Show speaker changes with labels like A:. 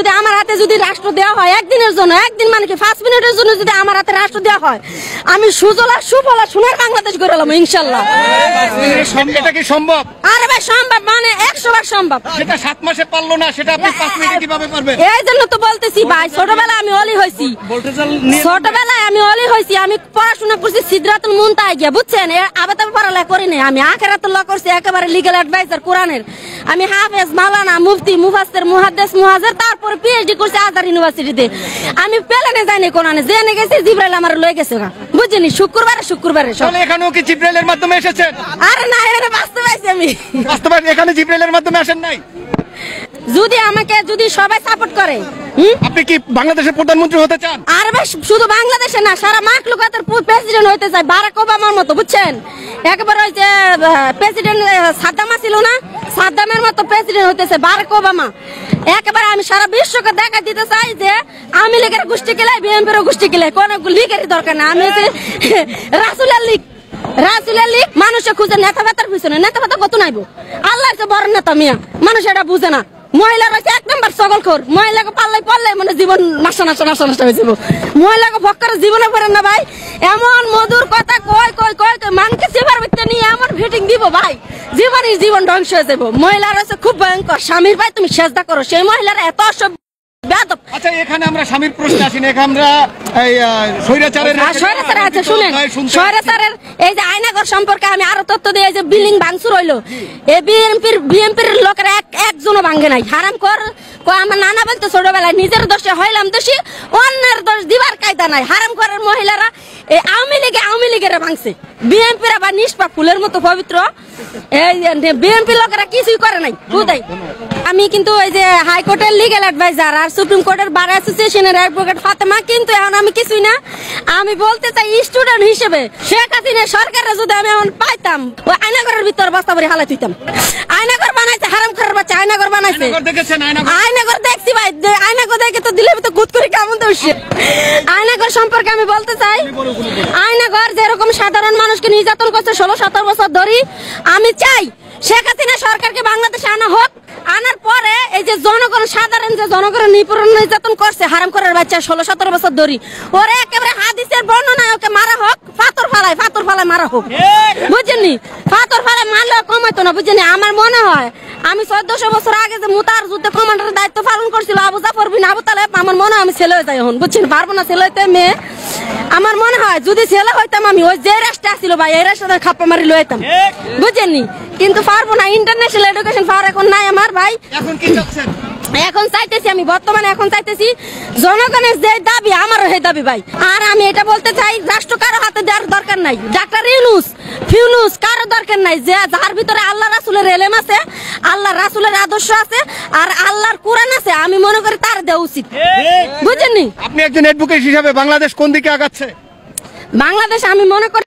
A: যদি আমার হাতে যদি রাষ্ট্র দেওয়া হয় একদিনের জন্য, একদিন মানে কি 5 মিনিটের জন্য যদি আমার হাতে রাষ্ট্র দেওয়া হয়, আমি সুজলা সুফলা সোনার বাংলাদেশ গড়ে এলাম ইনশাল্লাহ।
B: এটা কি সম্ভব?
A: আরে ভাই সম্ভব, মানে 100 বার সম্ভব।
B: সেটা 7 মাসে পারলো না, সেটা আপনি 5 মিনিটে কিভাবে পারবেন?
A: এই জন্য তো বলতেছি ভাই, ছোটবেলায় আমি অলি হয়েছি, আমি পড়াশোনা করছি সিদরাতুল মুনতাহা গিয়া, বুঝছেন? আবার পড়ালেখা করি নাই, আমি আখিরাতুল ল করছি, একেবারে লিগ্যাল অ্যাডভাইজার কোরআনের। আমি হাফেজ, মাওলানা, মুফতি, মুফাসসির, মুহাদ্দিস, মুহাজির, তারপর পিএইচডি করছি আজহার ইউনিভার্সিটিতে। আমি প্লেনে যাইনি কোরআনে, জেনে গেছি জিবরাইল আমার লয়ে গেছে না, বুঝছেন? শুক্রবারে
B: তাহলে এখানেও কি জিবরাইলের মাধ্যমে এসেছেন?
A: আরে না, এখানে বাস্তবাইছি আমি।
B: বাস্তবায়ন এখানে জিবরাইলের মাধ্যমে আসেন নাই?
A: যদি আমাকে যদি সবাই সাপোর্ট করে,
B: আপনি কি বাংলাদেশের প্রধানমন্ত্রী হতে চান?
A: আর ভাই শুধু বাংলাদেশে না, সারা মাখলুকাতের প্রেসিডেন্ট হইতে চাই, বারাক ওবামার মতো, বুঝছেন? একেবারে ওই যে প্রেসিডেন্ট সাদ্দাম ছিল না, সাদ্দামের মতো প্রেসিডেন্ট হইতেছে বারাক ওবামা। একেবারে আমি সারা বিশ্বকে দেখা দিতে চাই যে আওয়ামী লীগের গোষ্ঠী কিলাই, বিএনপির গোষ্ঠী কিলাই, কোন লিগেরই দরকার না। আমি রাসূলের লীগ মানুষে খুঁজে নেতা ভাতার পিছনে, নেতা ভাতা কত নাইব? আল্লাহ বড় নেতা মিয়া, মানুষ এটা বুঝে না। মহিলার হচ্ছে 1 নম্বর সকলখোর, মহিলাকে পাল্লাই মানে জীবন নষ্ট হয়ে যাব। মহিলাকে ভক্কর জীবনে পড়েন না ভাই, এমন মধুর কথা কয় মানকে সেবার ভিতরে নিয়ে এমন ফিটিং দিব ভাই, জীবন ধ্বংস হয়ে যাব। মহিলার হচ্ছে খুব ভয়ঙ্কর, স্বামীর ভাই তুমি সেজদা করো, সেই মহিলারা এত অসভ্য।
B: আচ্ছা, এখানে আমরা স্বামীর প্রশ্ন আসিনি, এখানে আমরা স্বৈরাচারের
A: আছে। শুনেন, স্বৈরাচারের এই যে আয়নাঘর সম্পর্কে আমি আরো তথ্য দিই। এই যে বিল্ডিং ভাঙচুর হইলো, এই বিএনপির লোকেরা একজনও ভাঙে নাই। হারাম কর, আমার নানা বলতো ছোটবেলায়, নিজের দোষে হইলাম দোষী, অন্যের দোষ দিবার কায়দা নাই। হারাম করার মহিলারা এই আওয়ামী লীগের ভাঙছে, বিএনপির আবার নিষ্পাপ ফুলের মতো পবিত্র। এই বিএনপি লোকেরা কিছুই করে নাই, বুঝাই। আমি কিন্তু ওই যে হাইকোর্টের লিগ্যাল অ্যাডভাইজার আর সুপ্রিম কোর্টের বার অ্যাসোসিয়েশনের অ্যাডভোকেট ফাতেমা, কিন্তু এখন আমি কিছুই না। আমি বলতে চাই স্টুডেন্ট হিসেবে শেখ হাসিনা সরকারের যদি আমি এখন পাইতাম, ওই আয়নাঘরের ভিতর বস্তা ভরে হালাই দিতাম। আয়নাঘর বানাইছে, হারাম করার বাচ্চা আয়নাঘর বানাইছে। আয়নাঘর দেখছি ভাই, আয়নাঘর দেখে তো দিলে তো গুদ করে কেমন দোষে। আয়নাঘর সম্পর্কে আমি বলতে চাই, আয়নাঘর যেরকম সাধারণ মানুষকে নির্যাতন করছে 16-17 বছর ধরে, আমি চাই শেখ হাসিনা সরকারকে বাংলাদেশে আনা হোক। আনার পরে এই যে জনগণ, সাধারণ যে জনগণের নির্যাতন করছে হারাম করার বাচ্চা 16-17 বছর ধরে, ওরে একেবারে হাদিসের বর্ণনায় ওকে মারা হোক, পাথর ফালায় মারা হোক, বুঝছেন? পাথর ফালায় মারলে কমাইতো না, বুঝছেন? আমার মনে হয় আমি 1400 বছর আগে যে মুতার যুদ্ধে কমান্ডারের দায়িত্ব পালন করছিল আবু জাফর বিন আবু তালেব, আমার মনে হয় আমি ছেলে হয়ে যাই এখন, বুঝছেন? পারবো না ছেলে হইতে, মেয়ে। আমার মনে হয় যদি ছেলে হইতাম আমি ওই যে রাষ্ট্রে আসছিল ভাই, এই রাষ্ট্রে খাপ্পা মারি লইতাম, বুঝছেন? কিন্তু পারবো না, ইন্টারন্যাশনাল এডুকেশন পাওয়ার এখন নাই আমার ভাই। এখন চাইতেছি আমি, বর্তমানে এখন চাইতেছি জনগণের যে দাবি আমারও সেই দাবি ভাই। আর আমি এটা বলতে চাই, রাষ্ট্র কারো হাতে দেওয়ার দরকার নাই। ডাক্তার ইউনূস কারো দরকার নাই, যে যার ভিতরে আল্লাহ রাসূলের এলেম আছে, আল্লাহ রাসূলের আদর্শ আছে, আর আল্লাহর কোরআন আছে, আমি মনে করি তার দেওয়া উচিত, বুঝছেন?
B: আপনি একজন অ্যাডভোকেট হিসেবে বাংলাদেশ কোন দিকে আগাচ্ছে?
A: বাংলাদেশ আমি মনে করি